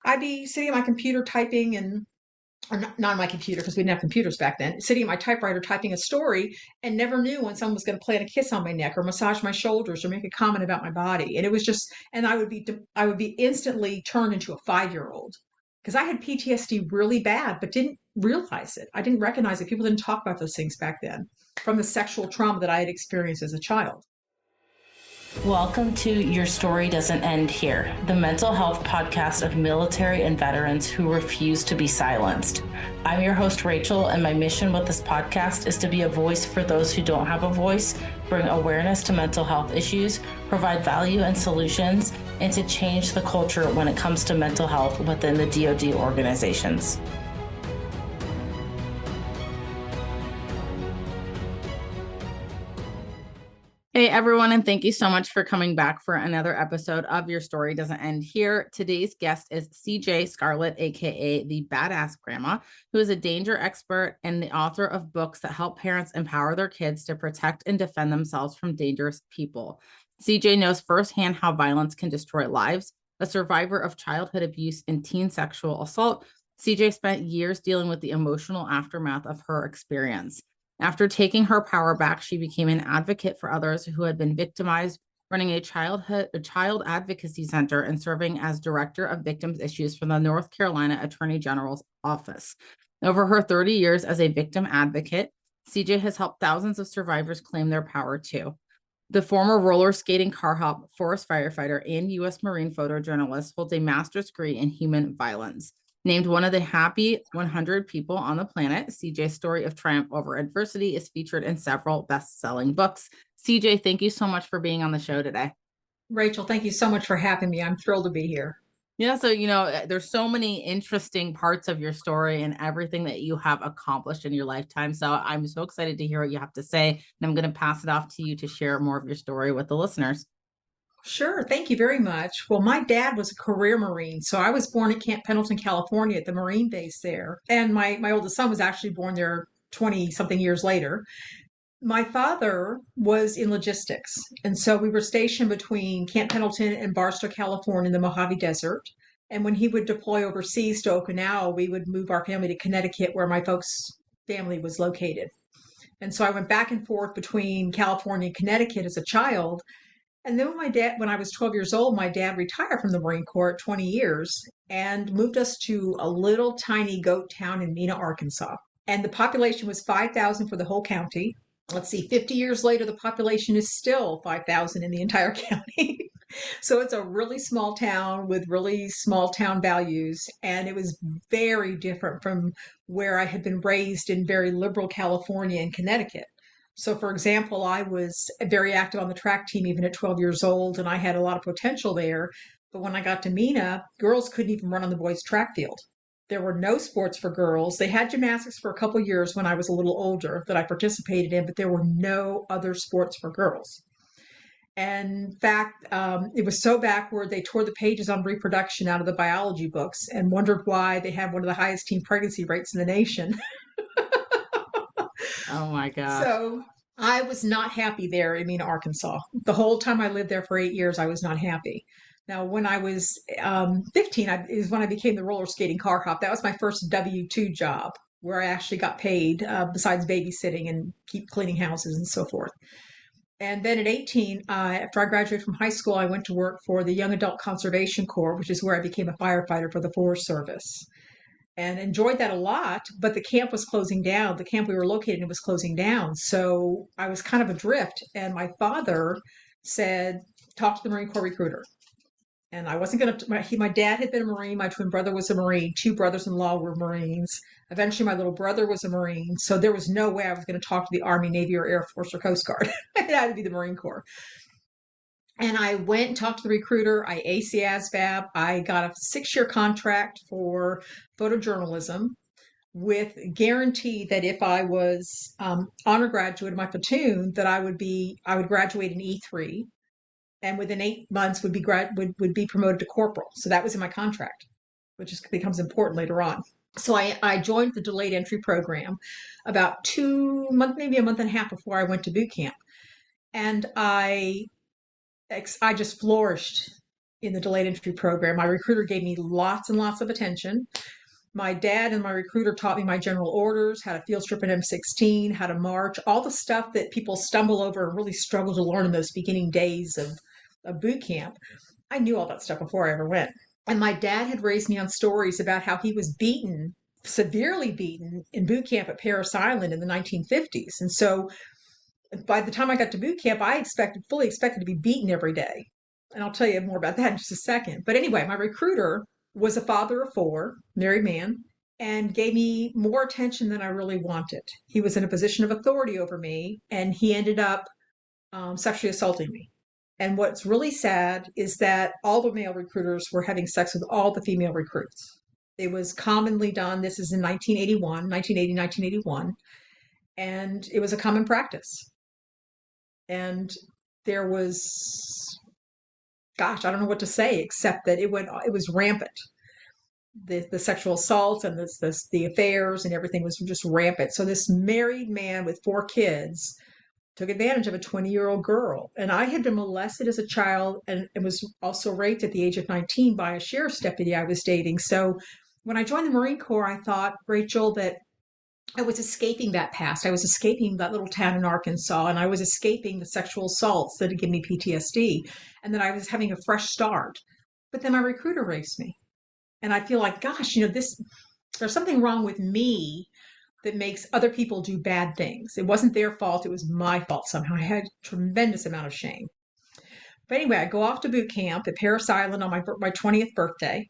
I'd be sitting at my computer typing or not on my computer because we didn't have computers back then, sitting at my typewriter typing a story and never knew when someone was going to plant a kiss on my neck or massage my shoulders or make a comment about my body. And it was just, and I would be instantly turned into a 5-year-old because I had PTSD really bad, but didn't realize it. I didn't recognize it. People didn't talk about those things back then from the sexual trauma that I had experienced as a child. Welcome to Your Story Doesn't End Here, the mental health podcast of military and veterans who refuse to be silenced. I'm your host, Rachel, and my mission with this podcast is to be a voice for those who don't have a voice, bring awareness to mental health issues, provide value and solutions, and to change the culture when it comes to mental health within the DoD organizations. Hey everyone, and thank you so much for coming back for another episode of Your Story Doesn't End Here. Today's guest is CJ Scarlet, aka the Badass Grandma, who is a danger expert and the author of books that help parents empower their kids to protect and defend themselves from dangerous people. CJ knows firsthand how violence can destroy lives. A survivor of childhood abuse and teen sexual assault, CJ spent years dealing with the emotional aftermath of her experience. After taking her power back, she became an advocate for others who had been victimized, running a child advocacy center and serving as director of victims issues for the North Carolina Attorney General's office. Over her 30 years as a victim advocate, CJ has helped thousands of survivors claim their power too. The former roller skating car hop, forest firefighter, and U.S. Marine photojournalist holds a master's degree in human violence. Named one of the happy 100 people on the planet, CJ's story of triumph over adversity is featured in several best-selling books. CJ, thank you so much for being on the show today. Rachel, thank you so much for having me. I'm thrilled to be here. Yeah, so, there's so many interesting parts of your story and everything that you have accomplished in your lifetime. So I'm so excited to hear what you have to say. And I'm going to pass it off to you to share more of your story with the listeners. Sure. Thank you very much. Well, my dad was a career Marine. So I was born at Camp Pendleton, California at the Marine base there. And my oldest son was actually born there 20 something years later. My father was in logistics. And so we were stationed between Camp Pendleton and Barstow, California in the Mojave Desert. And when he would deploy overseas to Okinawa, we would move our family to Connecticut, where my folks' family was located. And so I went back and forth between California and Connecticut as a child. And then when I was 12 years old, my dad retired from the Marine Corps at 20 years and moved us to a little tiny goat town in Mena, Arkansas. And the population was 5,000 for the whole county. Let's see, 50 years later, the population is still 5,000 in the entire county. So it's a really small town with really small town values. And it was very different from where I had been raised in very liberal California and Connecticut. So, for example, I was very active on the track team even at 12 years old, and I had a lot of potential there. But when I got to Mena, girls couldn't even run on the boys' track field. There were no sports for girls. They had gymnastics for a couple of years when I was a little older that I participated in, but there were no other sports for girls. And in fact, it was so backward, they tore the pages on reproduction out of the biology books and wondered why they had one of the highest teen pregnancy rates in the nation. Oh my gosh. So I was not happy there in Mena, Arkansas. The whole time I lived there for 8 years, I was not happy. Now, when I was 15, is when I became the roller skating car hop. That was my first W-2 job where I actually got paid besides babysitting and keep cleaning houses and so forth. And then at 18, after I graduated from high school, I went to work for the Young Adult Conservation Corps, which is where I became a firefighter for the Forest Service. And enjoyed that a lot, but the camp was closing down. The camp we were located in was closing down. So I was kind of adrift. And my father said, talk to the Marine Corps recruiter. And I wasn't going to, my dad had been a Marine. My twin brother was a Marine. Two brothers-in-law were Marines. Eventually, my little brother was a Marine. So there was no way I was going to talk to the Army, Navy, or Air Force or Coast Guard. It had to be the Marine Corps. And I went and talked to the recruiter. I aced the ASVAB. I got a 6-year contract for photojournalism with guarantee that if I was honor graduate of my platoon, that I would graduate in E3, and within 8 months would be promoted to corporal. So that was in my contract, which becomes important later on. So I joined the delayed entry program about 2 months, maybe a month and a half before I went to boot camp, and I just flourished in the delayed entry program. My recruiter gave me lots and lots of attention. My dad and my recruiter taught me my general orders, how to field strip an M16, how to march, all the stuff that people stumble over and really struggle to learn in those beginning days of boot camp. I knew all that stuff before I ever went. And my dad had raised me on stories about how he was beaten, severely beaten in boot camp at Parris Island in the 1950s. And so by the time I got to boot camp, I fully expected to be beaten every day. And I'll tell you more about that in just a second. But anyway, my recruiter was a father of four, married man, and gave me more attention than I really wanted. He was in a position of authority over me, and he ended up sexually assaulting me. And what's really sad is that all the male recruiters were having sex with all the female recruits. It was commonly done. This is in 1981, and it was a common practice. And there was, gosh, I don't know what to say except that it was rampant. The sexual assaults and the affairs and everything was just rampant. So this married man with four kids took advantage of a 20-year-old girl. And I had been molested as a child and was also raped at the age of 19 by a sheriff's deputy I was dating. So when I joined the Marine Corps, I thought, Rachel, that I was escaping that past. I was escaping that little town in Arkansas, and I was escaping the sexual assaults that had given me PTSD, and that I was having a fresh start. But then my recruiter rapes me. And I feel like, gosh, there's something wrong with me that makes other people do bad things. It wasn't their fault. It was my fault somehow. I had a tremendous amount of shame. But anyway, I go off to boot camp at Parris Island on my 20th birthday.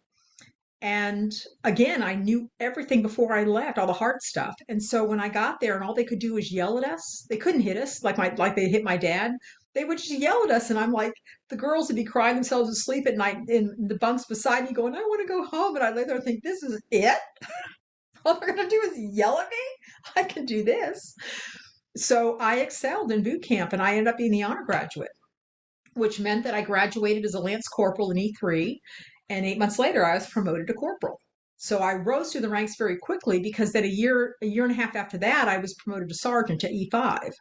And again, I knew everything before I left, all the hard stuff. And so when I got there and all they could do was yell at us, they couldn't hit us like they hit my dad. They would just yell at us. And I'm like, the girls would be crying themselves to sleep at night in the bunks beside me going, I want to go home. And I lay there and think, this is it? All they're going to do is yell at me? I can do this. So I excelled in boot camp and I ended up being the honor graduate, which meant that I graduated as a Lance Corporal in E3. And 8 months later, I was promoted to corporal. So I rose through the ranks very quickly because then a year and a half after that, I was promoted to sergeant to E5.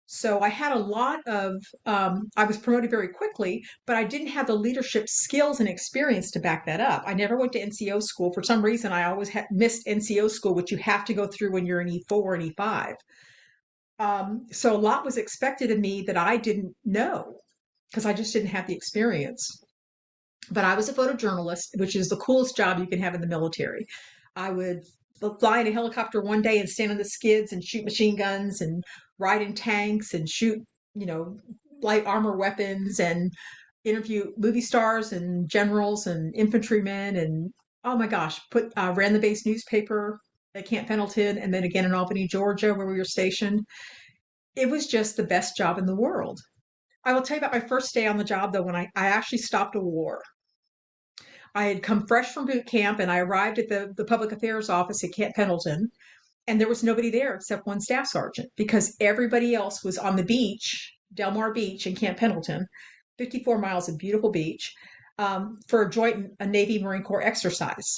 So I had a lot of, I was promoted very quickly, but I didn't have the leadership skills and experience to back that up. I never went to NCO school. For some reason, I always missed NCO school, which you have to go through when you're in E4 and E5. So a lot was expected of me that I didn't know because I just didn't have the experience. But I was a photojournalist, which is the coolest job you can have in the military. I would fly in a helicopter one day and stand on the skids and shoot machine guns and ride in tanks and shoot, light armor weapons and interview movie stars and generals and infantrymen and oh my gosh, ran the base newspaper at Camp Pendleton and then again in Albany, Georgia, where we were stationed. It was just the best job in the world. I will tell you about my first day on the job though, when I actually stopped a war. I had come fresh from boot camp and I arrived at the public affairs office at Camp Pendleton, and there was nobody there except one staff sergeant because everybody else was on the beach, Delmar Beach in Camp Pendleton, 54 miles of beautiful beach, for a Navy Marine Corps exercise.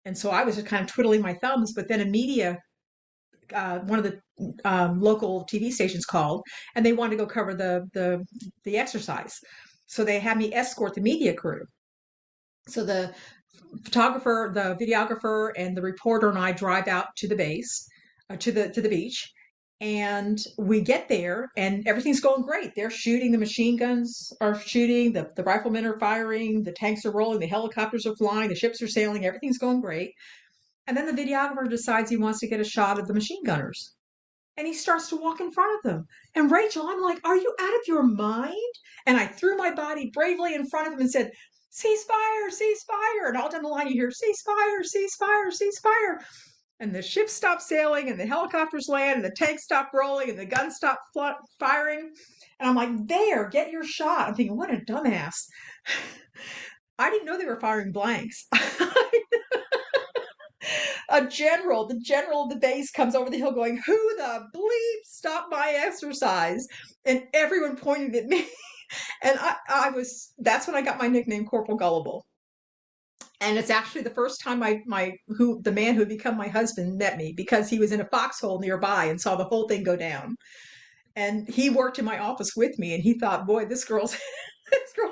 And so I was just kind of twiddling my thumbs, but then one of the local TV stations called, and they wanted to go cover the exercise. So they had me escort the media crew. So the photographer, the videographer, and the reporter and I drive out to the base, to the beach, and we get there, and everything's going great. They're shooting, the machine guns are shooting, the riflemen are firing, the tanks are rolling, the helicopters are flying, the ships are sailing, everything's going great. And then the videographer decides he wants to get a shot of the machine gunners. And he starts to walk in front of them. And Rachel, I'm like, are you out of your mind? And I threw my body bravely in front of him and said, ceasefire, ceasefire. And all down the line, you hear ceasefire, ceasefire, ceasefire. And the ships stop sailing and the helicopters land and the tanks stop rolling and the guns stop firing. And I'm like, there, get your shot. I'm thinking, what a dumbass. I didn't know they were firing blanks. The general of the base comes over the hill going, who the bleep stopped my exercise? And everyone pointed at me. And that's when I got my nickname Corporal Gullible. And it's actually the first time the man who had become my husband met me because he was in a foxhole nearby and saw the whole thing go down. And he worked in my office with me and he thought, boy, this girl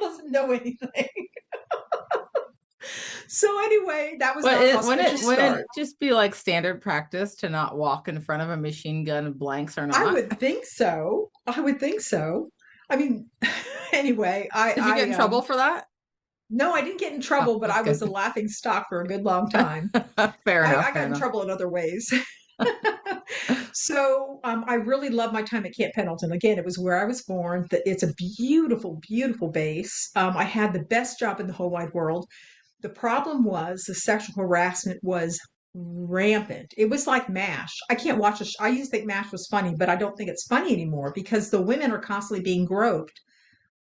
doesn't know anything. So anyway, that was But not an it auspicious wouldn't start. it just be like standard practice to not walk in front of a machine gun, blanks or I not? would think so. I would think so. I mean, anyway, Did you get in trouble for that? no, I didn't get in Oh, trouble, but that's I was a good. laughing stock for a good long time. Fair I enough, fair got in enough. trouble in other ways. So I really love my time at Camp Pendleton. Again, it was where I was born. It's a beautiful, beautiful base. I had the best job in the whole wide world. The problem was the sexual harassment was rampant. It was like MASH. I can't watch I used to think MASH was funny, but I don't think it's funny anymore because the women are constantly being groped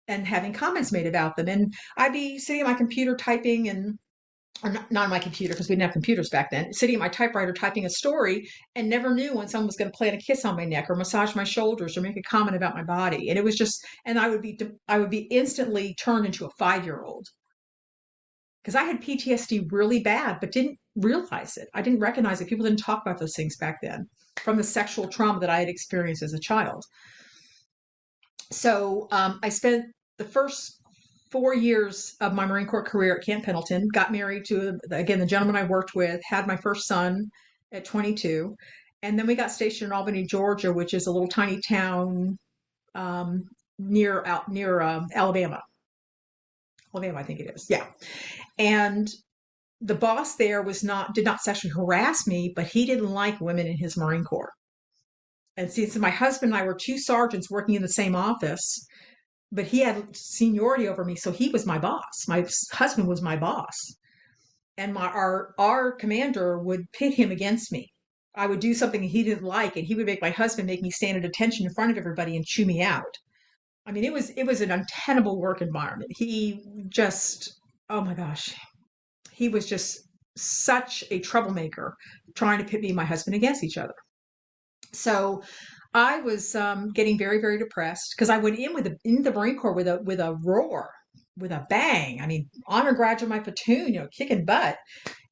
and having comments made about them. And I'd be sitting at my computer typing and or not on my computer because we didn't have computers back then, sitting at my typewriter typing a story and never knew when someone was going to plant a kiss on my neck or massage my shoulders or make a comment about my body. And it was just, and I would be instantly turned into a 5-year old because I had PTSD really bad, but didn't realize it. I didn't recognize it. People didn't talk about those things back then from the sexual trauma that I had experienced as a child. So I spent the first 4 years of my Marine Corps career at Camp Pendleton, got married to, again, the gentleman I worked with, had my first son at 22. And then we got stationed in Albany, Georgia, which is a little tiny town um, near Alabama. Alabama, I think it is. Yeah. And the boss there did not sexually harass me, but he didn't like women in his Marine Corps. And since my husband and I were two sergeants working in the same office, but he had seniority over me, so he was my boss. My husband was my boss, and our commander would pit him against me. I would do something he didn't like, and he would make my husband make me stand at attention in front of everybody and chew me out. I mean, it was an untenable work environment. He just, oh my gosh, he was just such a troublemaker, trying to pit me and my husband against each other. So I was getting very, very depressed because I went in the Marine Corps with a roar, with a bang. I mean, honor graduate of my platoon, kicking butt.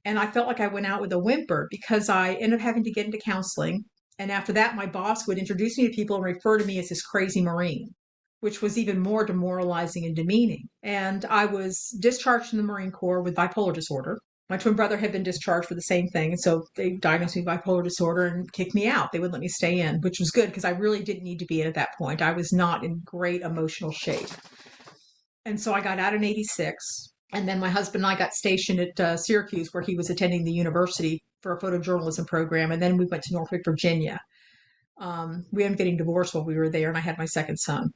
And I felt like I went out with a whimper because I ended up having to get into counseling. And after that, my boss would introduce me to people and refer to me as this crazy Marine, which was even more demoralizing and demeaning. And I was discharged from the Marine Corps with bipolar disorder. My twin brother had been discharged for the same thing. And so they diagnosed me with bipolar disorder and kicked me out. They wouldn't let me stay in, which was good because I really didn't need to be in at that point. I was not in great emotional shape. And so I got out in 86. And then my husband and I got stationed at Syracuse, where he was attending the university for a photojournalism program. And then we went to Norfolk, Virginia. We ended up getting divorced while we were there, and I had my second son.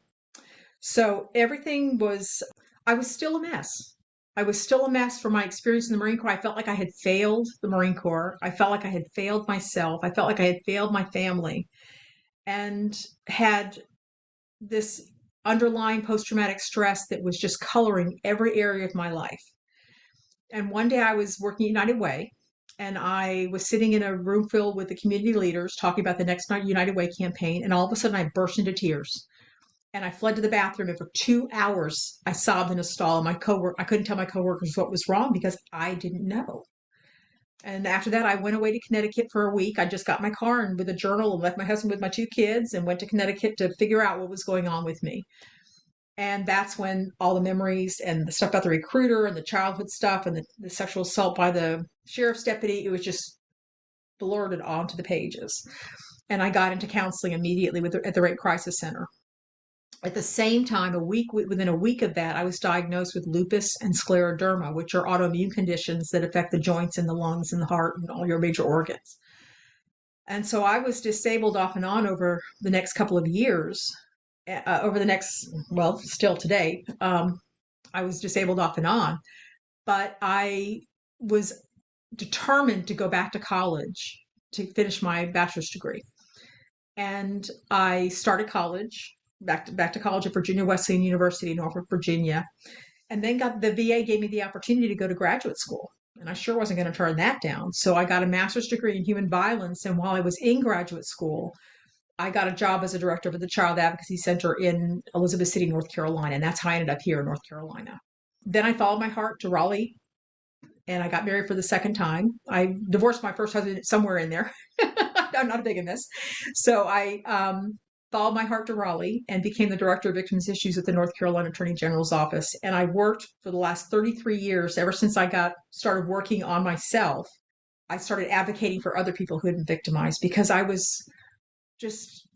So I was still a mess. I was still a mess from my experience in the Marine Corps. I felt like I had failed the Marine Corps. I felt like I had failed myself. I felt like I had failed my family and had this underlying post traumatic stress that was just coloring every area of my life. And one day I was working at United Way, and I was sitting in a room filled with the community leaders talking about the next United Way campaign. And all of a sudden I burst into tears and I fled to the bathroom. And for 2 hours, I sobbed in a stall. I couldn't tell my coworkers what was wrong because I didn't know. And after that, I went away to Connecticut for a week. I just got my car and with a journal and left my husband with my two kids and went to Connecticut to figure out what was going on with me. And that's when all the memories and the stuff about the recruiter and the childhood stuff and the sexual assault by the sheriff's deputy, it was just blurted onto the pages. And I got into counseling immediately at the Rape Crisis Center. At the same time, within a week of that, I was diagnosed with lupus and scleroderma, which are autoimmune conditions that affect the joints and the lungs and the heart and all your major organs. And so I was disabled off and on over the next couple of years. Well, still today, I was disabled off and on, but I was determined to go back to college to finish my bachelor's degree. And I started college, back to college at Virginia Wesleyan University in Norfolk, Virginia, and then the VA gave me the opportunity to go to graduate school. And I sure wasn't going to turn that down. So I got a master's degree in human violence. And while I was in graduate school, I got a job as a director of the Child Advocacy Center in Elizabeth City, North Carolina. And that's how I ended up here in North Carolina. Then I followed my heart to Raleigh and I got married for the second time. I divorced my first husband somewhere in there. I'm not big in this. So followed my heart to Raleigh and became the director of victims issues at the North Carolina Attorney General's office. And I worked for the last 33 years, ever since I got started working on myself. I started advocating for other people who had been victimized because I was just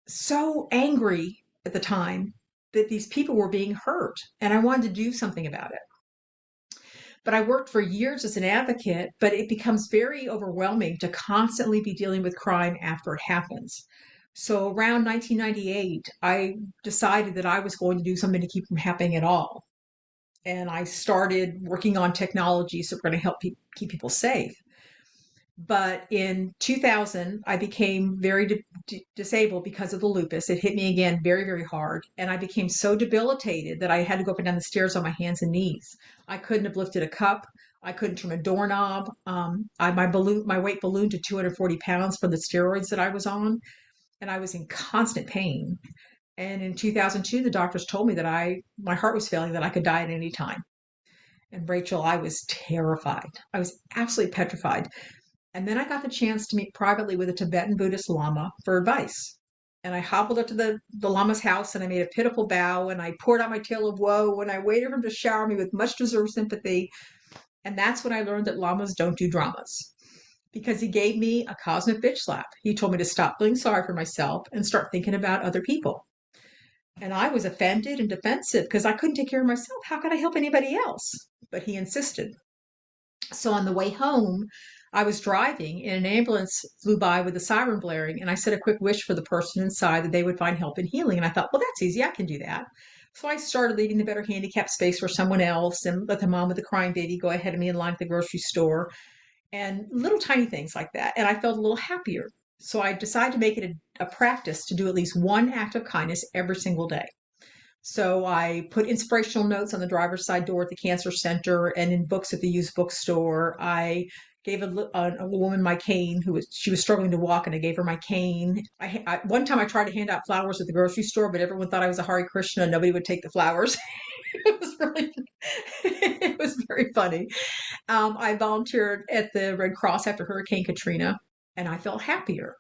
so angry at the time that these people were being hurt and I wanted to do something about it. But I worked for years as an advocate, but it becomes very overwhelming to constantly be dealing with crime after it happens. So around 1998, I decided that I was going to do something to keep from happening at all. And I started working on technologies that were going to help keep people safe. But in 2000, I became very disabled because of the lupus. It hit me again very, very hard. And I became so debilitated that I had to go up and down the stairs on my hands and knees. I couldn't have lifted a cup. I couldn't turn a doorknob. My weight ballooned to 240 pounds from the steroids that I was on. And I was in constant pain. And in 2002, the doctors told me that my heart was failing, that I could die at any time. And Rachel, I was terrified. I was absolutely petrified. And then I got the chance to meet privately with a Tibetan Buddhist Lama for advice. And I hobbled up to the Lama's house and I made a pitiful bow and I poured out my tale of woe and I waited for him to shower me with much deserved sympathy. And that's when I learned that Lamas don't do dramas because he gave me a cosmic bitch slap. He told me to stop feeling sorry for myself and start thinking about other people. And I was offended and defensive because I couldn't take care of myself. How could I help anybody else? But he insisted. So on the way home, I was driving and an ambulance flew by with a siren blaring. And I said a quick wish for the person inside that they would find help and healing. And I thought, well, that's easy. I can do that. So I started leaving the better handicapped space for someone else and let the mom with the crying baby go ahead of me in line at the grocery store and little tiny things like that. And I felt a little happier. So I decided to make it a practice to do at least one act of kindness every single day. So I put inspirational notes on the driver's side door at the cancer center and in books at the used bookstore. I gave a woman my cane she was struggling to walk, and I gave her my cane. One time I tried to hand out flowers at the grocery store, but everyone thought I was a Hare Krishna and nobody would take the flowers. It was really, it was very funny. I volunteered at the Red Cross after Hurricane Katrina, and I felt happier.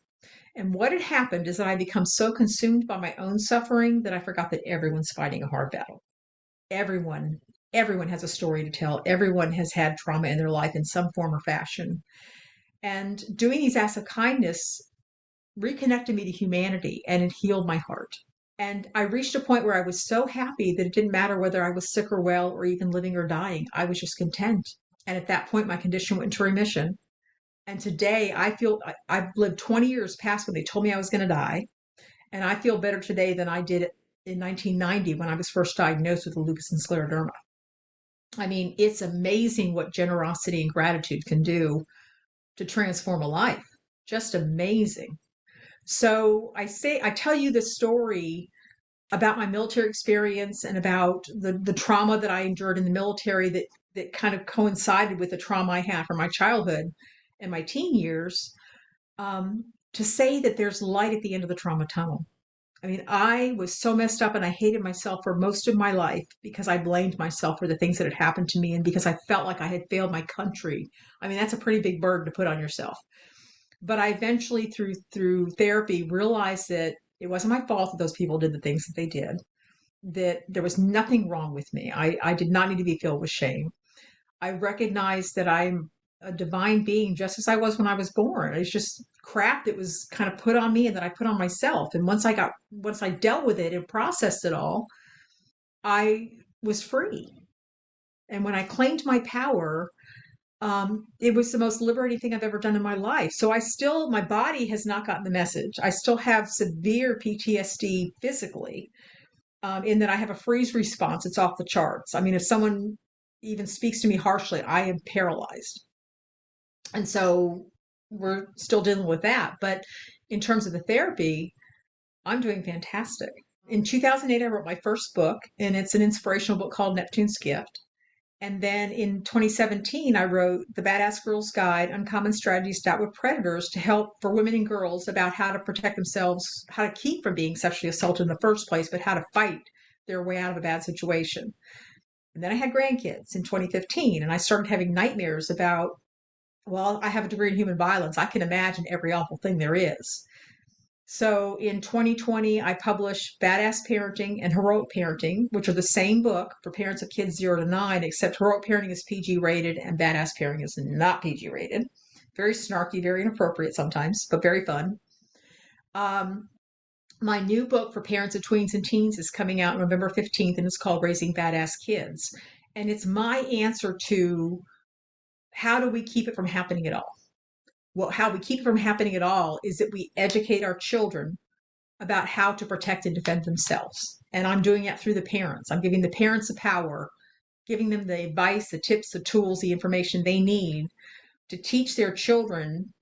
And what had happened is that I become so consumed by my own suffering that I forgot that everyone's fighting a hard battle. Everyone, everyone has a story to tell. Everyone has had trauma in their life in some form or fashion. And doing these acts of kindness reconnected me to humanity and it healed my heart. And I reached a point where I was so happy that it didn't matter whether I was sick or well or even living or dying. I was just content. And at that point, my condition went into remission. And today I feel I've lived 20 years past when they told me I was going to die. And I feel better today than I did in 1990 when I was first diagnosed with lupus and scleroderma. I mean, it's amazing what generosity and gratitude can do to transform a life. Just amazing. So I tell you this story about my military experience and about the trauma that I endured in the military that kind of coincided with the trauma I had from my childhood and my teen years, to say that there's light at the end of the trauma tunnel. I mean, I was so messed up and I hated myself for most of my life because I blamed myself for the things that had happened to me and because I felt like I had failed my country. I mean, that's a pretty big burden to put on yourself. But I eventually, through therapy, realized that it wasn't my fault that those people did the things that they did, that there was nothing wrong with me. I did not need to be filled with shame. I recognized that I'm a divine being just as I was when I was born. It's just crap that was kind of put on me and that I put on myself. And once I dealt with it and processed it all, I was free. And when I claimed my power, it was the most liberating thing I've ever done in my life. So my body has not gotten the message. I still have severe PTSD physically, in that I have a freeze response. It's off the charts. I mean, if someone even speaks to me harshly, I am paralyzed. And so we're still dealing with that. But in terms of the therapy, I'm doing fantastic. In 2008, I wrote my first book, and it's an inspirational book called Neptune's Gift. And then in 2017, I wrote The Badass Girl's Guide, Uncommon Strategies to Outwit Predators to help for women and girls about how to protect themselves, how to keep from being sexually assaulted in the first place, but how to fight their way out of a bad situation. And then I had grandkids in 2015, and I started having nightmares about, well, I have a degree in human violence. I can imagine every awful thing there is. So in 2020, I published Badass Parenting and Heroic Parenting, which are the same book for parents of kids 0 to 9, except Heroic Parenting is PG rated and Badass Parenting is not PG rated. Very snarky, very inappropriate sometimes, but very fun. Um, my new book for parents of tweens and teens is coming out November 15th, and it's called Raising Badass Kids. And it's my answer to how do we keep it from happening at all? Well, how we keep it from happening at all is that we educate our children about how to protect and defend themselves. And I'm doing that through the parents. I'm giving the parents the power, giving them the advice, the tips, the tools, the information they need to teach their children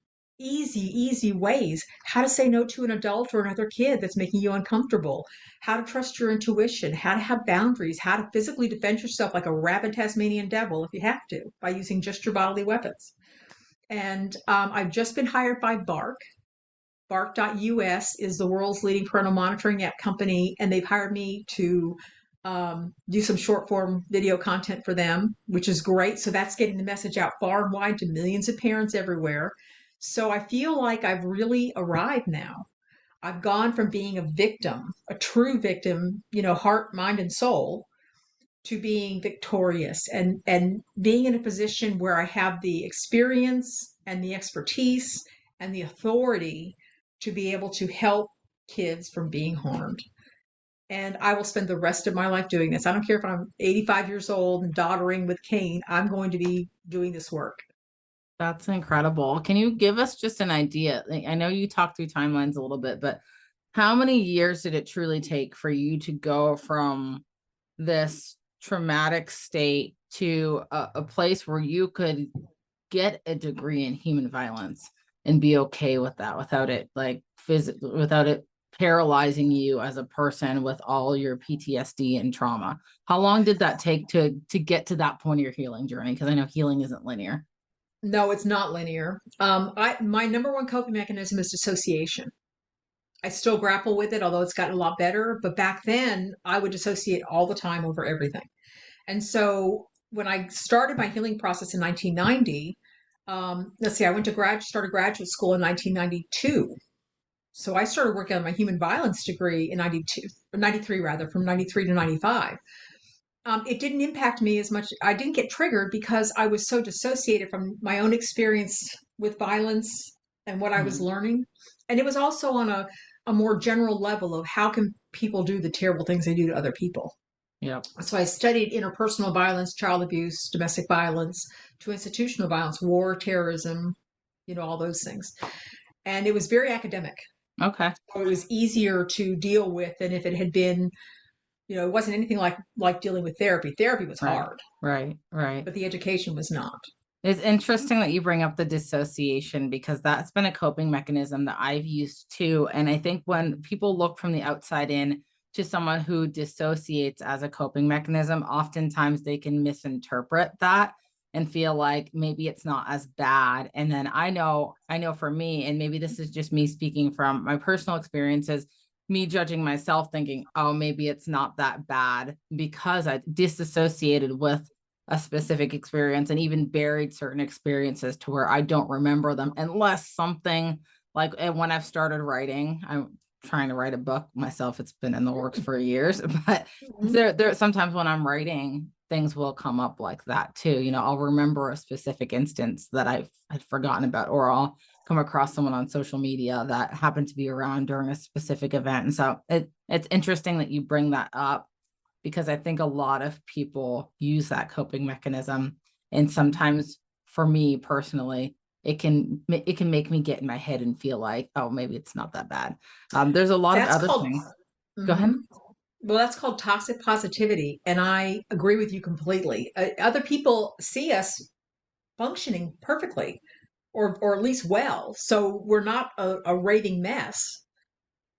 easy ways how to say no to an adult or another kid that's making you uncomfortable, how to trust your intuition, how to have boundaries, how to physically defend yourself like a rabid Tasmanian devil if you have to by using just your bodily weapons. And I've just been hired by Bark. Bark.us is the world's leading parental monitoring app company, and they've hired me to do some short form video content for them, which is great. So that's getting the message out far and wide to millions of parents everywhere. So I feel like I've really arrived now. I've gone from being a victim, a true victim, heart, mind, and soul, to being victorious and being in a position where I have the experience and the expertise and the authority to be able to help kids from being harmed. And I will spend the rest of my life doing this. I don't care if I'm 85 years old and doddering with cane, I'm going to be doing this work. That's incredible. Can you give us just an idea? I know you talked through timelines a little bit, but how many years did it truly take for you to go from this traumatic state to a place where you could get a degree in human violence and be okay with that without it without it paralyzing you as a person with all your PTSD and trauma? How long did that take to get to that point of your healing journey? Because I know healing isn't linear. No, it's not linear. My number one coping mechanism is dissociation. I still grapple with it, although it's gotten a lot better. But back then, I would dissociate all the time over everything. And so when I started my healing process in 1990, let's see, I started graduate school in 1992. So I started working on my human violence degree in 92, or 93 rather, from 93 to 95. It didn't impact me as much. I didn't get triggered because I was so dissociated from my own experience with violence and what I was Mhm. learning. And it was also on a more general level of how can people do the terrible things they do to other people. Yep. So I studied interpersonal violence, child abuse, domestic violence, to institutional violence, war, terrorism, all those things. And it was very academic. Okay. So it was easier to deal with than if it had been, it wasn't anything like dealing with therapy. Therapy was Right. hard, Right. but the education was not. It's interesting that you bring up the dissociation because that's been a coping mechanism that I've used too. And I think when people look from the outside in to someone who dissociates as a coping mechanism, oftentimes they can misinterpret that and feel like maybe it's not as bad. And then I know for me, and maybe this is just me speaking from my personal experiences, me judging myself thinking, oh, maybe it's not that bad because I disassociated with a specific experience and even buried certain experiences to where I don't remember them unless something like when I've started writing. I'm trying to write a book myself. It's been in the works for years, but there sometimes when I'm writing, things will come up like that too. I'll remember a specific instance that I'd forgotten about, or I'll come across someone on social media that happened to be around during a specific event. And so it's interesting that you bring that up because I think a lot of people use that coping mechanism. And sometimes for me personally, it can make me get in my head and feel like, oh, maybe it's not that bad. There's a lot of That's other called, things. Go ahead. mhm. Well, that's called toxic positivity. And I agree with you completely. Other people see us functioning perfectly or at least well. So we're not a raving mess.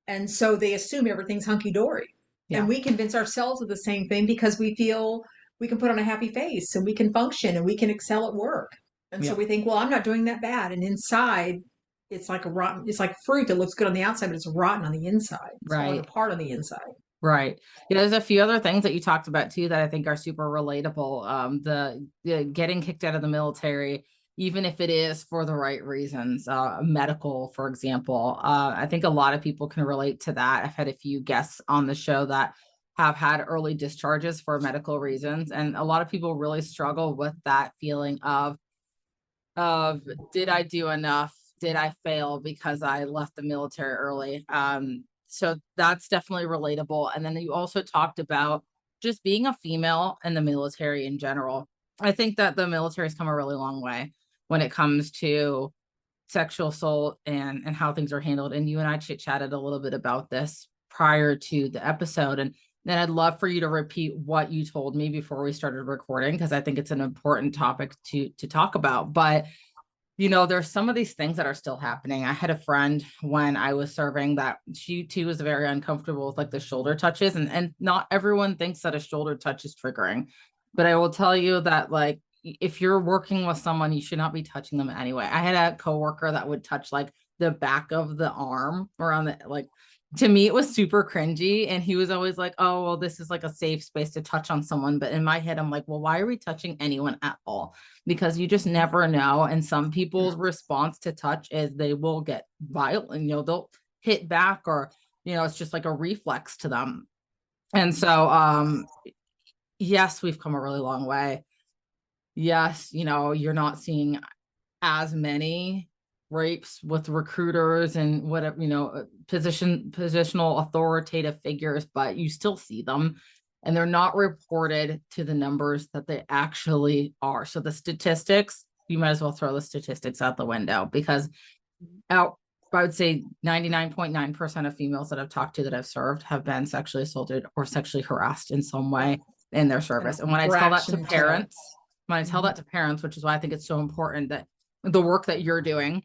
And so they assume everything's hunky dory. And Yeah. we convince ourselves of the same thing because we feel we can put on a happy face and we can function and we can excel at work. And so Yeah. we think, well, I'm not doing that bad. And inside, it's like fruit that looks good on the outside, but it's rotten on the inside. It's falling Right. apart on the inside. Right. Yeah, there's a few other things that you talked about too that I think are super relatable. The getting kicked out of the military even if it is for the right reasons, medical, for example. I think a lot of people can relate to that. I've had a few guests on the show that have had early discharges for medical reasons. And a lot of people really struggle with that feeling of did I do enough? Did I fail because I left the military early? So that's definitely relatable. And then you also talked about just being a female in the military in general. I think that the military has come a really long way when it comes to sexual assault and how things are handled. And you and I chit chatted a little bit about this prior to the episode. And then I'd love for you to repeat what you told me before we started recording, because I think it's an important topic to talk about. But there's some of these things that are still happening. I had a friend when I was serving that she too was very uncomfortable with like the shoulder touches, and not everyone thinks that a shoulder touch is triggering. But I will tell you that like if you're working with someone, you should not be touching them anyway. I had a coworker that would touch like the back of the arm around the like to me it was super cringy, and he was always like, oh well, this is like a safe space to touch on someone. But in my head I'm like, well, why are we touching anyone at all? Because you just never know. And some people's response to touch is they will get violent, they'll hit back, or it's just like a reflex to them. And so yes, we've come a really long way. Yes, you're not seeing as many rapes with recruiters and whatever, positional authoritative figures, but you still see them, and they're not reported to the numbers that they actually are. So the statistics, you might as well throw the statistics out the window, because I would say 99.9% of females that I've talked to that I've served have been sexually assaulted or sexually harassed in some way in their service. And when I tell that to parents, which is why I think it's so important that the work that you're doing,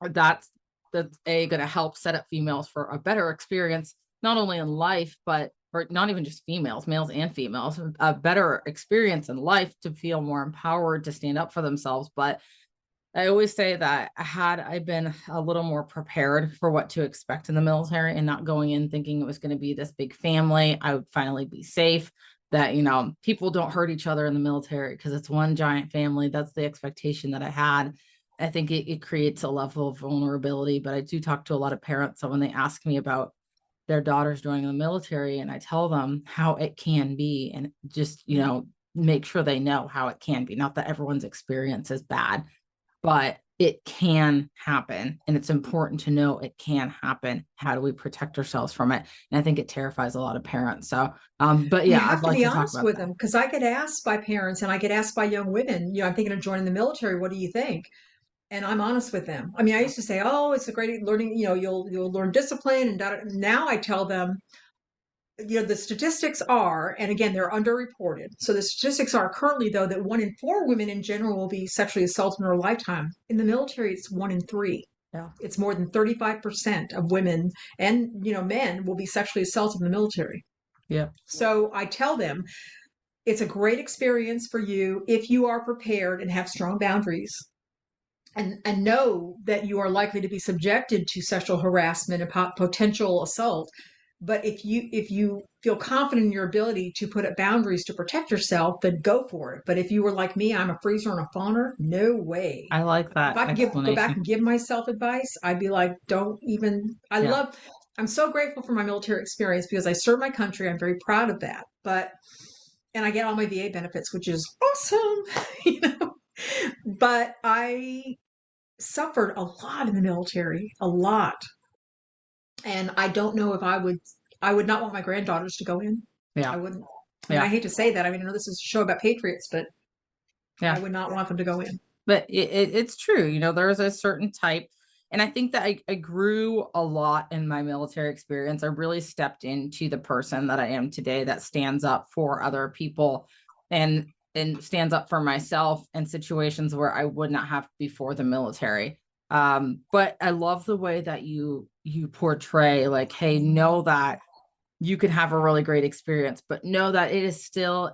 that's going to help set up females for a better experience, not only in life, but or not even just females, males and females, a better experience in life to feel more empowered to stand up for themselves. But I always say that had I been a little more prepared for what to expect in the military and not going in thinking it was going to be this big family, I would finally be safe. That, people don't hurt each other in the military because it's one giant family. That's the expectation that I had. I think it creates a level of vulnerability, but I do talk to a lot of parents. So when they ask me about their daughters joining the military, and I tell them how it can be, and just, make sure they know how it can be. Not that everyone's experience is bad, but it can happen. And it's important to know it can happen. How do we protect ourselves from it? And I think it terrifies a lot of parents. So, but yeah, you have I'd to like be to talk honest about with that. them, because I get asked by parents and I get asked by young women, I'm thinking of joining the military. What do you think? And I'm honest with them. I mean, I used to say, "Oh, it's a great learning. You'll learn discipline." And now I tell them, the statistics are, and again, they're underreported. So the statistics are currently, though, that 1 in 4 women in general will be sexually assaulted in their lifetime. In the military, it's 1 in 3. Yeah. It's more than 35% of women and men will be sexually assaulted in the military. Yeah. So I tell them it's a great experience for you if you are prepared and have strong boundaries, and know that you are likely to be subjected to sexual harassment and potential assault. But if you feel confident in your ability to put up boundaries to protect yourself, then go for it. But if you were like me, I'm a freezer and a fawner, no way. I like If that I could go back explanation. and give myself advice, I'd be like, don't even. Yeah. I'm so grateful for my military experience because I served my country. I'm very proud of that. And I get all my VA benefits, which is awesome, you know. But I suffered a lot in the military, a lot. And I don't know if I would not want my granddaughters to go in. Yeah. I wouldn't. I mean, I Yeah. hate to say that. I mean, I know this is a show about patriots, but I Yeah. would not want them to go in. But it's true. There's a certain type. And I think that I grew a lot in my military experience. I really stepped into the person that I am today, that stands up for other people and stands up for myself in situations where I would not have before the military. But I love the way that you portray, like, hey, know that you can have a really great experience, but know that it is still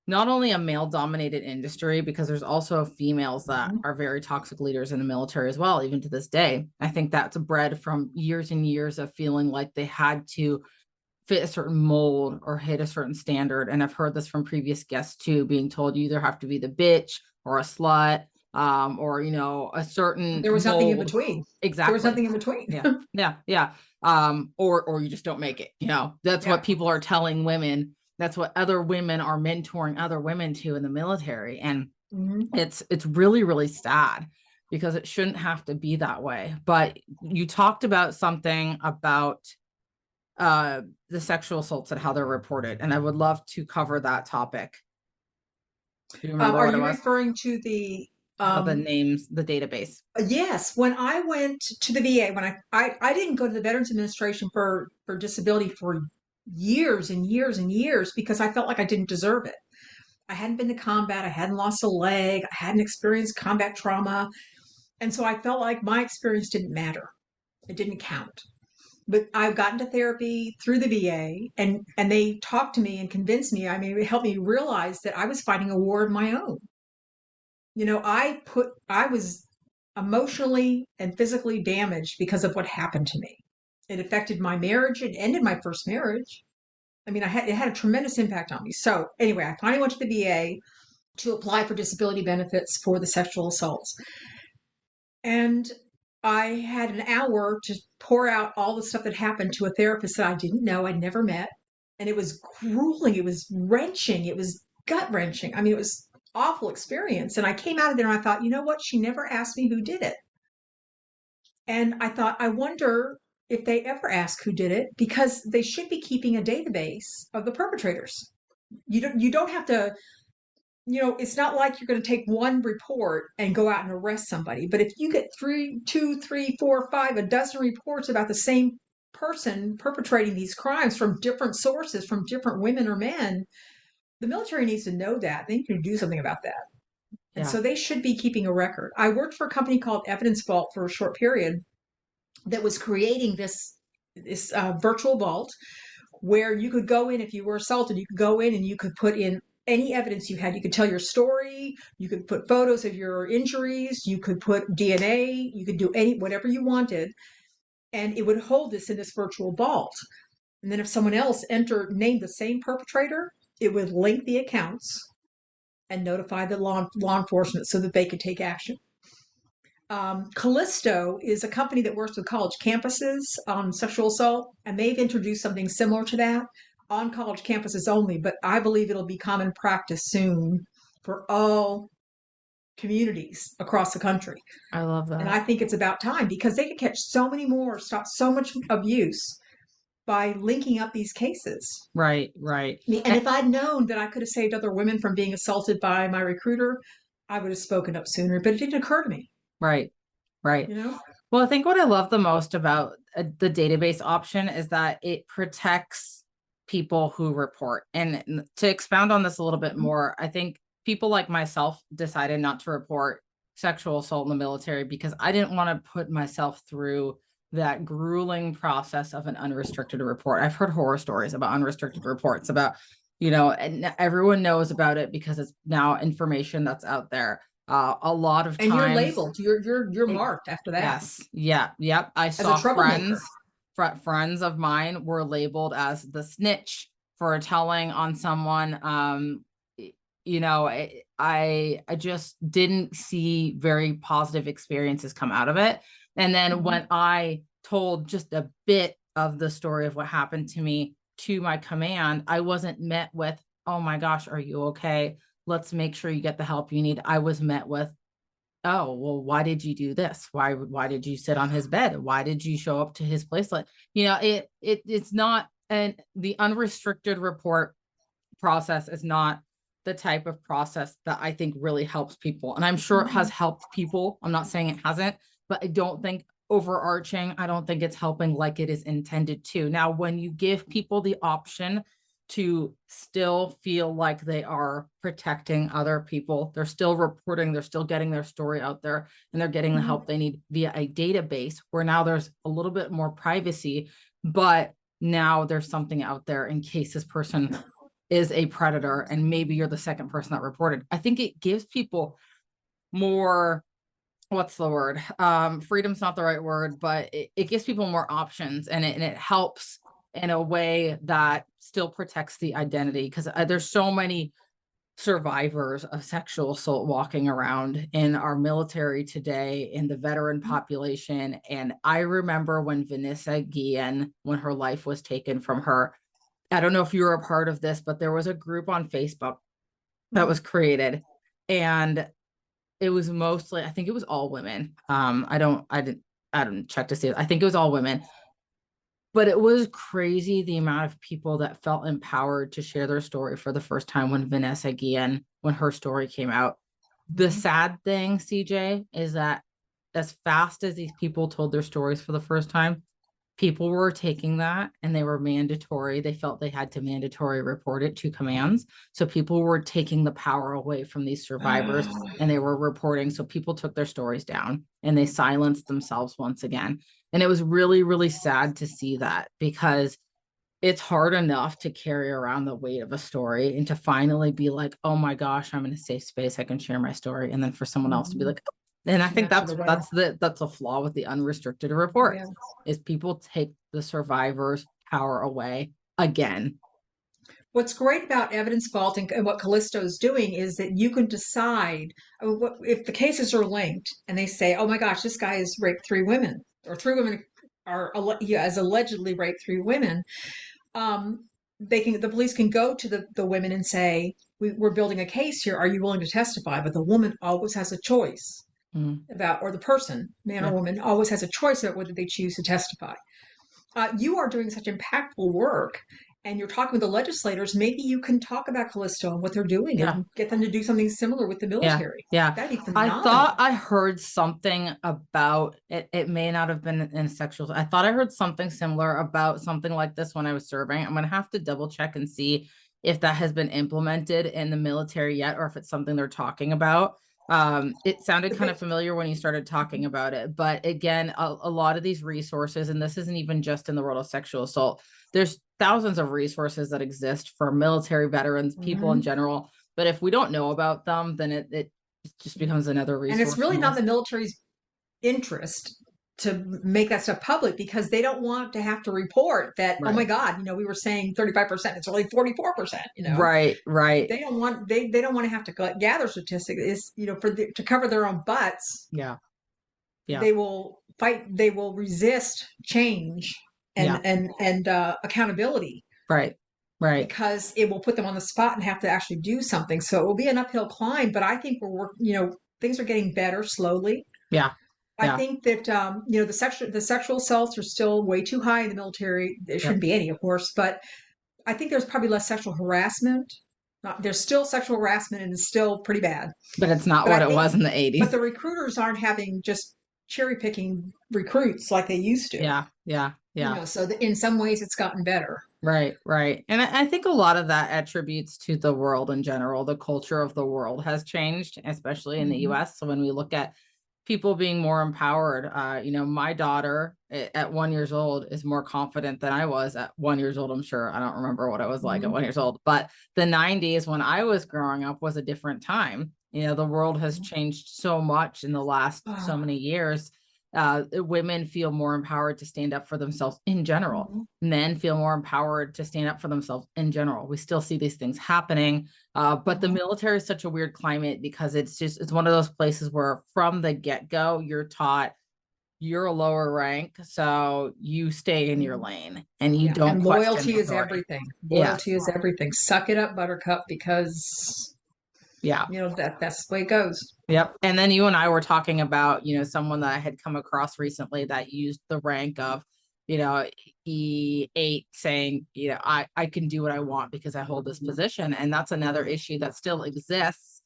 not only a male dominated industry, because there's also females that are very toxic leaders in the military as well, even to this day. I think that's bred from years and years of feeling like they had to fit a certain mold or hit a certain standard. And I've heard this from previous guests too, being told you either have to be the bitch or a slut, or, you know, a certain There was nothing in mold. between. There was Exactly. nothing in between. Yeah. Yeah. Yeah. Or you just don't make it, you know, that's Yeah. what people are telling women. That's what other women are mentoring other women to in the military. And Mhm. it's really, really sad because it shouldn't have to be that way. But you talked about something about the sexual assaults and how they're reported, and I would love to cover that topic. Do you remember Are what it you was? referring to the The names, the database. yes, when I went to the VA, when I didn't go to the Veterans Administration for disability for years and years and years because I felt like I didn't deserve it. I hadn't been to combat, I hadn't lost a leg, I hadn't experienced combat trauma, and so I felt like my experience didn't matter. It didn't count. But I've gotten to therapy through the VA, and they talked to me and convinced me. I mean, it helped me realize that I was fighting a war of my own. You know, I was emotionally and physically damaged because of what happened to me. It affected my marriage. It ended my first marriage. I mean, it had a tremendous impact on me. So anyway, I finally went to the VA to apply for disability benefits for the sexual assaults. And I had an hour to pour out all the stuff that happened to a therapist that I didn't know, I'd never met. And it was grueling, it was wrenching, it was gut wrenching. I mean, it was awful experience. And I came out of there and I thought, you know what? She never asked me who did it. And I thought, I wonder if they ever ask who did it because they should be keeping a database of the perpetrators. You don't have to, you know, it's not like you're going to take one report and go out and arrest somebody. But if you get two, three, four, five, a dozen reports about the same person perpetrating these crimes from different sources, from different women or men, the military needs to know that. They need to do something about that. And Yeah. so they should be keeping a record. I worked for a company called Evidence Vault for a short period that was creating this virtual vault where you could go in if you were assaulted. You could go in and you could put in any evidence you had. You could tell your story. You could put photos of your injuries. You could put DNA. You could do whatever you wanted, and it would hold this in this virtual vault. And then if someone else named the same perpetrator, it would link the accounts and notify the law enforcement so that they could take action. Callisto is a company that works with college campuses on sexual assault, and they've introduced something similar to that on college campuses only, but I believe it'll be common practice soon for all communities across the country. I love And that. I think it's about time because they could catch so many more, stop so much abuse by linking up these cases. Right, right. And if I'd known that I could have saved other women from being assaulted by my recruiter, I would have spoken up sooner, but it didn't occur to me, Right, right. you know? Well, I think what I love the most about the database option is that it protects people who report. And to expound on this a little bit more, I think people like myself decided not to report sexual assault in the military because I didn't want to put myself through that grueling process of an unrestricted report. I've heard horror stories about unrestricted reports about, you know, and everyone knows about it because it's now information that's out there. A lot of And you're times labeled. You're it, marked after that yes, yeah, yep. I as a saw troublemaker. friends of mine were labeled as the snitch for telling on someone. You know, I just didn't see very positive experiences come out of it. And then Mhm. when I told just a bit of the story of what happened to me to my command, I wasn't met with, "Oh my gosh, are you okay? Let's make sure you get the help you need." I was met with, "Oh, well, why did you do this? Why did you sit on his bed? Why did you show up to his place?" Like, you know, it's not, and the unrestricted report process is not the type of process that I think really helps people. And I'm sure it has Mhm. helped people. I'm not saying it hasn't, but I don't think overarching, I don't think it's helping like it is intended to. Now, when you give people the option to still feel like they are protecting other people, they're still reporting, they're still getting their story out there, and they're getting the Mhm. help they need via a database where now there's a little bit more privacy, but now there's something out there in case this person is a predator and maybe you're the second person that reported. I think it gives people more, what's the word? Freedom's not the right word, but it gives people more options, and it helps in a way that still protects the identity because there's survivors of sexual assault walking around in our military today, in the veteran population. And I remember when Vanessa Guillen, when her life was taken from her, I don't know if you were a part of this, but there was a group on Facebook that was created, and it was mostly, I think it was all women. I didn't check to see it. I think it was all women, but it was crazy the amount of people that felt empowered to share their story for the first time when Vanessa Guillen, when her story came out. The sad thing, CJ, is that as fast as these people told their stories for the first time, people were taking that and they were mandatory. They felt they had to mandatory report it to commands. So people were taking the power away from these survivors and they were reporting. So people took their stories down and they silenced themselves once again. And it was really, really sad to see that, because it's hard enough to carry around the weight of a story and to finally be like, oh my gosh, I'm in a safe space, I can share my story. And then for someone else to be like, and I think that's a flaw with the unrestricted report, is people take the survivor's power away again. What's great about evidence vault and what Callisto is doing is that you can decide if the cases are linked and they say, oh my gosh, this guy has raped 3 women, or 3 women has allegedly raped 3 women. The police can go to the women and say, we're building a case here. Are you willing to testify? But the woman always has a choice about, or the person, man or woman, always has a choice about whether they choose to testify. You are doing such impactful work, and you're talking with the legislators. Maybe you can talk about Callisto and what they're doing and get them to do something similar with the military. Yeah. That'd be phenomenal. I thought I heard something about it. It may not have been in sexual. I thought I heard something similar about something like this when I was serving. I'm going to have to double check and see if that has been implemented in the military yet, or if it's something they're talking about. It sounded kind of familiar when you started talking about it, but again, a lot of these resources, and this isn't even just in the world of sexual assault, there's thousands of resources that exist for military veterans, people in general. But if we don't know about them, then it just becomes another resource. And it's really not the military's interest to make that stuff public, because they don't want to have to report that, oh my God, we were saying 35%, it's only 44%, Right. They don't want to have to gather statistics. Is to cover their own butts. Yeah. They will fight, they will resist change and accountability. Right. Because it will put them on the spot and have to actually do something. So it will be an uphill climb, but I think things are getting better slowly. Yeah. I think that the sexual assaults are still way too high in the military. There shouldn't be any, of course, but I think there's probably less sexual harassment. There's still sexual harassment, and it's still pretty bad. But it's not what it was in the 80s. But the recruiters aren't having just cherry picking recruits like they used to. Yeah. So in some ways it's gotten better. Right. And I think a lot of that attributes to the world in general. The culture of the world has changed, especially in the US. So when we look at people being more empowered, my daughter at 1 year old is more confident than I was at 1 year old. I'm sure. I don't remember what I was like at 1 year old, but the 90s when I was growing up was a different time. The world has changed so much in the last so many years. Women feel more empowered to stand up for themselves in general. Men feel more empowered to stand up for themselves in general. We still see these things happening, but the military is such a weird climate, because it's one of those places where from the get-go you're taught you're a lower rank, so you stay in your lane and you don't. And loyalty is everything. Loyalty is everything. Suck it up, Buttercup, because that's the way it goes. Yep. And then you and I were talking about, someone that I had come across recently that used the rank of, E8, saying, I can do what I want because I hold this position. And that's another issue that still exists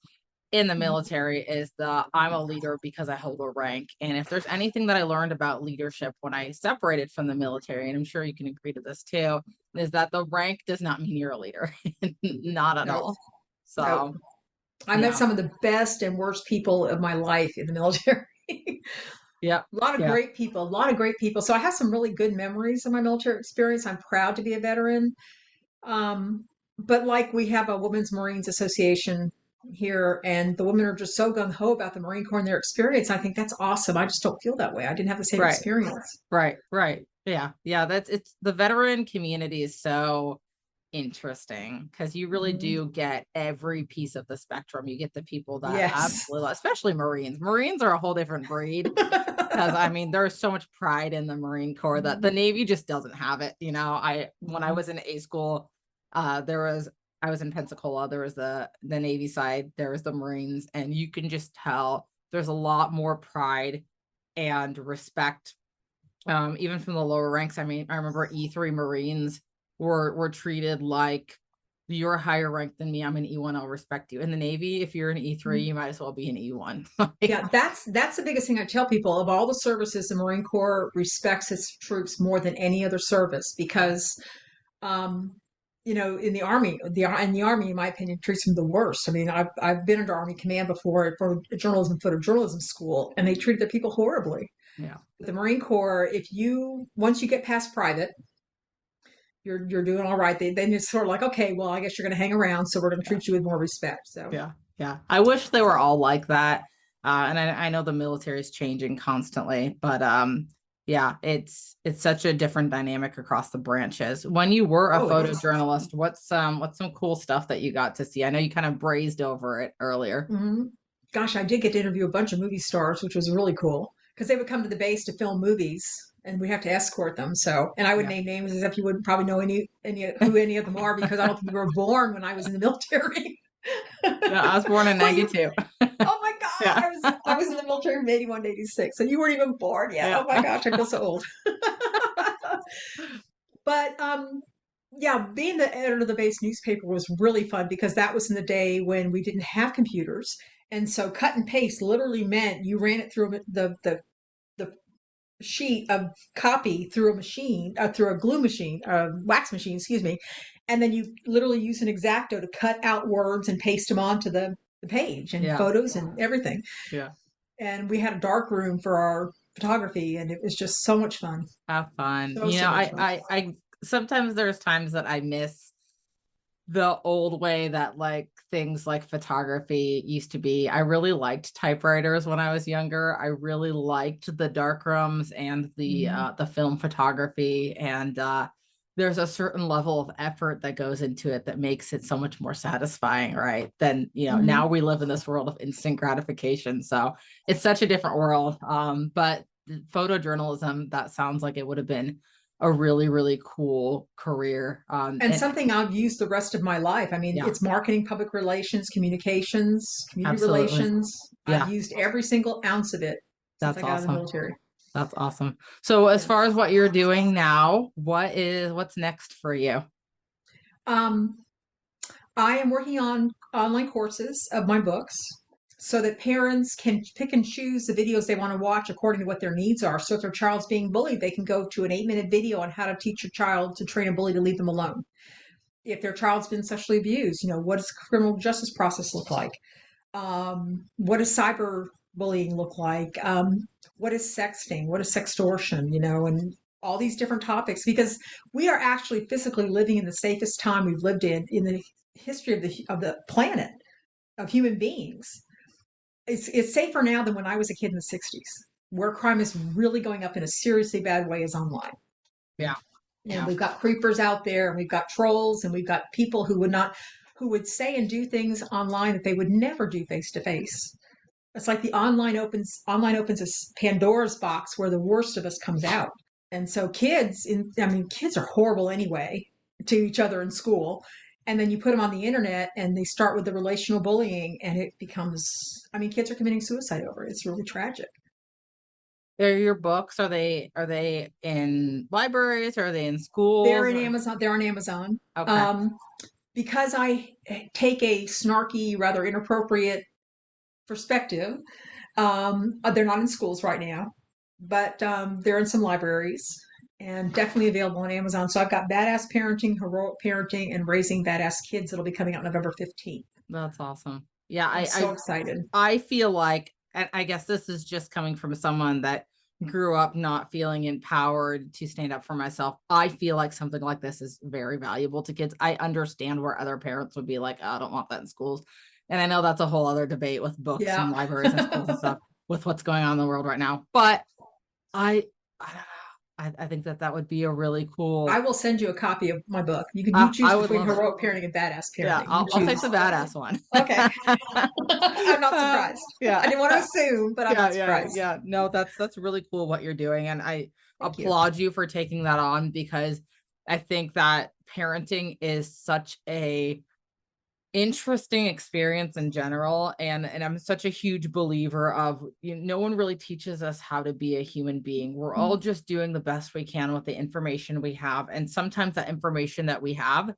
in the military, is I'm a leader because I hold a rank. And if there's anything that I learned about leadership when I separated from the military, and I'm sure you can agree to this too, is that the rank does not mean you're a leader. Not at all. So I met some of the best and worst people of my life in the military. A lot of great people. So I have some really good memories of my military experience. I'm proud to be a veteran. But like, we have a Women's Marines Association here, and the women are just so gung-ho about the Marine Corps and their experience. I think that's awesome. I just don't feel that way. I didn't have the same experience. Right. Yeah. It's the veteran community is so interesting because you really do get every piece of the spectrum. You get the people that Yes. absolutely, especially Marines. Marines are a whole different breed because I mean, there's so much pride in the Marine Corps that the Navy just doesn't have it. You know, when I was in A school, I was in Pensacola. There was the Navy side, there was the Marines, and you can just tell there's a lot more pride and respect, even from the lower ranks. I mean, I remember E3 Marines were treated like you're higher ranked than me. I'm an E1. I'll respect you. In the Navy, if you're an E3, you might as well be an E1. Yeah, that's the biggest thing I tell people. Of all the services, the Marine Corps respects its troops more than any other service because, um, in the Army, in my opinion, treats them the worst. I mean, I've been under Army command before for journalism, photojournalism school, and they treated the people horribly. Yeah. The Marine Corps, once you get past private, you're doing all right. Then it's sort of like, okay, well, I guess you're going to hang around, so we're going to treat you with more respect. So yeah. I wish they were all like that. And I know the military is changing constantly, but yeah, it's such a different dynamic across the branches. When you were a photojournalist, what's some cool stuff that you got to see? I know you kind of brazed over it earlier. Gosh, I did get to interview a bunch of movie stars, which was really cool because they would come to the base to film movies, and we have to escort them. So, and I would name names as if you wouldn't probably know who any of them are because I don't think you were born when I was in the military. No, I was born in '92. Oh my God, yeah. I was in the military from '81 to '86, and you weren't even born yet. Yeah. Oh my gosh, I feel so old. But yeah, being the editor of the base newspaper was really fun because that was in the day when we didn't have computers. And so cut and paste literally meant you ran it through the sheet of copy through a machine, through a glue machine, wax machine, excuse me. And then you literally use an X-Acto to cut out words and paste them onto the page and photos and everything. Yeah. And we had a dark room for our photography, and it was just so much fun. Have fun. So much fun. I sometimes there's times that I miss the old way that like things like photography used to be. I really liked typewriters when I was younger. I really liked the dark rooms and the film photography, and there's a certain level of effort that goes into it that makes it so much more satisfying, right? Then now we live in this world of instant gratification, so it's such a different world. But photojournalism, that sounds like it would have been a really, really cool career. And something I've used the rest of my life. I mean, it's marketing, public relations, communications, community relations. I've used every single ounce of it since I got out of the military. That's awesome. So as far as what you're doing now, what's next for you? I am working on online courses of my books so that parents can pick and choose the videos they want to watch according to what their needs are. So if their child's being bullied, they can go to an 8-minute video on how to teach your child to train a bully to leave them alone. If their child's been sexually abused, what does the criminal justice process look like? What does cyber bullying look like? What is sexting? What is sextortion? And all these different topics, because we are actually physically living in the safest time we've lived in the history of the planet, of human beings. It's safer now than when I was a kid in the 60s. Where crime is really going up in a seriously bad way is online. Yeah. We've got creepers out there, and we've got trolls, and we've got people who would say and do things online that they would never do face to face. It's like the online opens a Pandora's box where the worst of us comes out. And so kids are horrible anyway to each other in school. And then you put them on the internet and they start with the relational bullying, and it becomes, kids are committing suicide over it. It's really tragic. They're your books. Are they in libraries? Or are they in schools? They're in Amazon. They're on Amazon. Okay. Because I take a snarky, rather inappropriate perspective, they're not in schools right now, but they're in some libraries and definitely available on Amazon. So I've got Badass Parenting, Heroic Parenting, and Raising Badass Kids that'll be coming out November 15th. That's awesome. Yeah, I'm so excited. I feel like, and I guess this is just coming from someone that grew up not feeling empowered to stand up for myself. I feel like something like this is very valuable to kids. I understand where other parents would be like, oh, I don't want that in schools. And I know that's a whole other debate with books and libraries and schools and stuff with what's going on in the world right now. But I don't know. I think that that would be a really I cool. will send you a copy of my book. You choose I would between love it. heroic parenting and badass Yeah, parenting. You I'll choose. take the badass one. Okay. I'm not surprised. I didn't want to Yeah. assume, but I'm Yeah, not yeah, surprised. yeah. No, that's really cool what you're doing, and I Thank you. applaud you for taking that on because I think that parenting is such a interesting experience in general, and I'm such a huge believer of, no one really teaches us how to be a human being. We're all just doing the best we can with the information we have, and sometimes that information that we have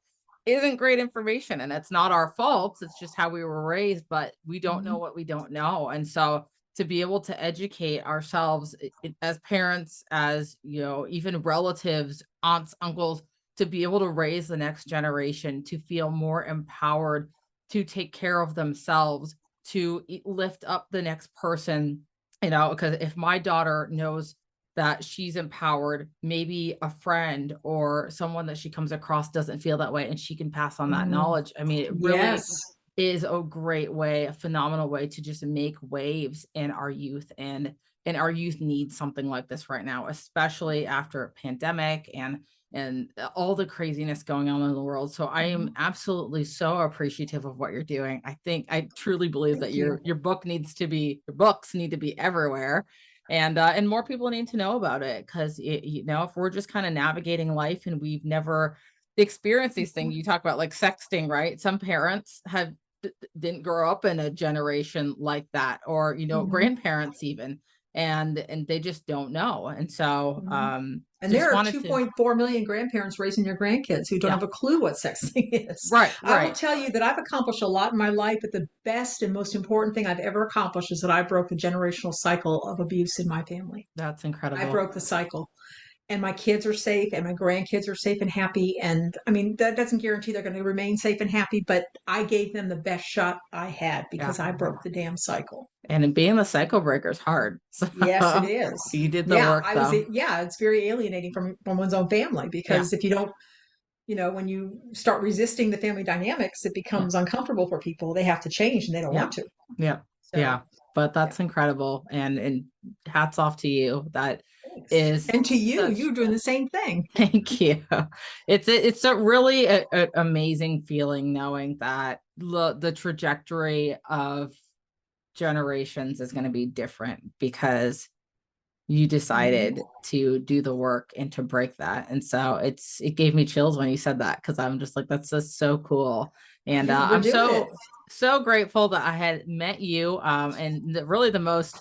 isn't great information, and it's not our fault. It's just how we were raised, but we don't know Mhm. what we don't know. And so to be able to educate ourselves, as parents, as even relatives, aunts, uncles, to be able to raise the next generation to feel more empowered, to take care of themselves, to lift up the next person. Because if my daughter knows that she's empowered, maybe a friend or someone that she comes across doesn't feel that way, and she can pass on that Mm, knowledge. I mean, it really yes. is a great way, a phenomenal way to just make waves in our youth. And our youth needs something like this right now, especially after a pandemic and all the craziness going on in the world. So I am Mhm. absolutely so appreciative of what you're doing. I truly believe that Thank you. your your books need to be everywhere, and more people need to know about it, because if we're just kind of navigating life and we've never experienced these things. You talk about like sexting, right? Some parents have didn't grow up in a generation like that, or Mhm. grandparents even, and they just don't know. And so Mhm. And there just are wanted to. 2.4 million grandparents raising their grandkids who don't Yeah. have a clue what sexting is. Right, I will right. tell you that I've accomplished a lot in my life, but the best and most important thing I've ever accomplished is that I broke the generational cycle of abuse in my family. That's I incredible. broke the cycle. And my kids are safe and my grandkids are safe and happy. And I mean, that doesn't guarantee they're going to remain safe and happy, but I gave them the best shot I had Yeah. because I broke the damn cycle. And being the cycle breaker is hard. So Yes, it is. you did the Yeah, work though. yeah, it's very alienating from one's own family Yeah. because if you don't, when you start resisting the family dynamics, it Yeah. becomes uncomfortable for people. They have to change and they don't Yeah. want to. Yeah. So, Yeah. But yeah, that's incredible. And hats off to you. That thanks. is And to you, such. you're doing the same thing. Thank you. It's a really amazing feeling knowing that the trajectory of generations is going to be different because you Mhm. decided to do the work and to break that. And so it gave me chills when you said that, because I'm just like, that's just so cool. And Yeah, we're I'm doing it. so grateful that I had met you, and really the most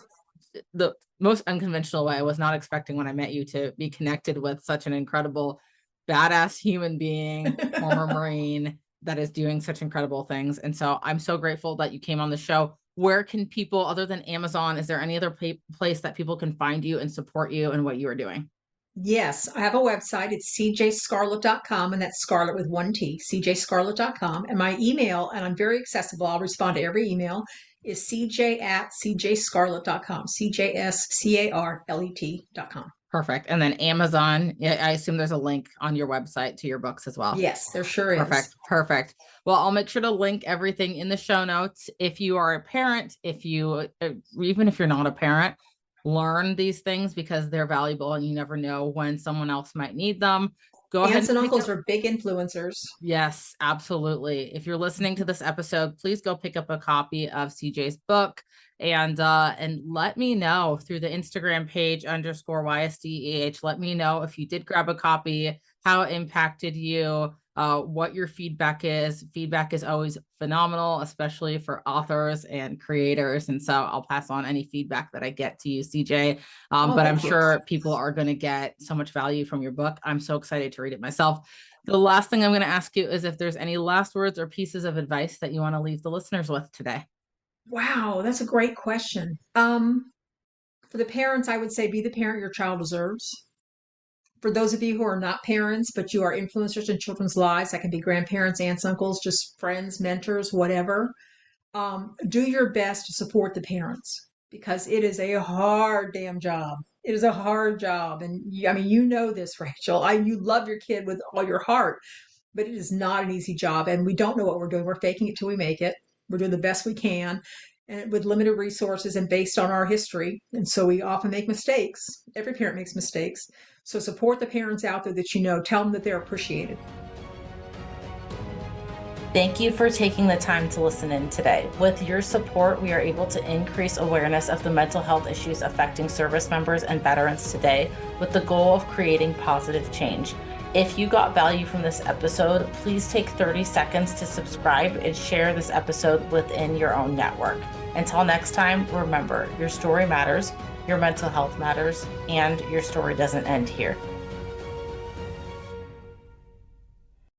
unconventional way. I was not expecting when I met you to be connected with such an incredible, badass human being, former Marine, that is doing such incredible things. And so I'm so grateful that you came on the show. Where can people, other than Amazon, is there any other place that people can find you and support you and what you are doing? Yes, I have a website. It's cjscarlet.com, and that's Scarlet with one T, cjscarlet.com. And my email, and I'm very accessible, I'll respond to every email, is cj@cjscarlet.com, cjscarlet.com. Perfect. And then Amazon, yeah, I assume there's a link on your website to your books as well. Yes, there sure is. Perfect. Perfect. Well, I'll make sure to link everything in the show notes. If you are a parent, even if you're not a parent, learn these things because they're valuable and you never know when someone else might need them. Go ahead Aunts and and pick uncles up. are big influencers. Yes, absolutely. If you're listening to this episode, please go pick up a copy of CJ's book, and let me know through the Instagram page _YSDEH. Let me know if you did grab a copy, how it impacted you, what your feedback is. Feedback is always phenomenal, especially for authors and creators. And so I'll pass on any feedback that I get to you, CJ. Oh, But I'm thank you. sure people are going to get so much value from your book. I'm so excited to read it myself. The last thing I'm going to ask you is if there's any last words or pieces of advice that you want to leave the listeners with today. Wow, that's a great question. For the parents, I would say be the parent your child deserves. For those of you who are not parents, but you are influencers in children's lives, that can be grandparents, aunts, uncles, just friends, mentors, whatever. Do your best to support the parents because it is a hard damn job. It is a hard job, and I mean, you know this, Rachel. You love your kid with all your heart, but it is not an easy job, and we don't know what we're doing. We're faking it till we make it. We're doing the best we can, and with limited resources and based on our history, and so we often make mistakes. Every parent makes mistakes. So support the parents out there that you know. Tell them that they're appreciated. Thank you for taking the time to listen in today. With your support, we are able to increase awareness of the mental health issues affecting service members and veterans today, with the goal of creating positive change. If you got value from this episode, please take 30 seconds to subscribe and share this episode within your own network. Until next time, remember, your story matters, your mental health matters, and your story doesn't end here.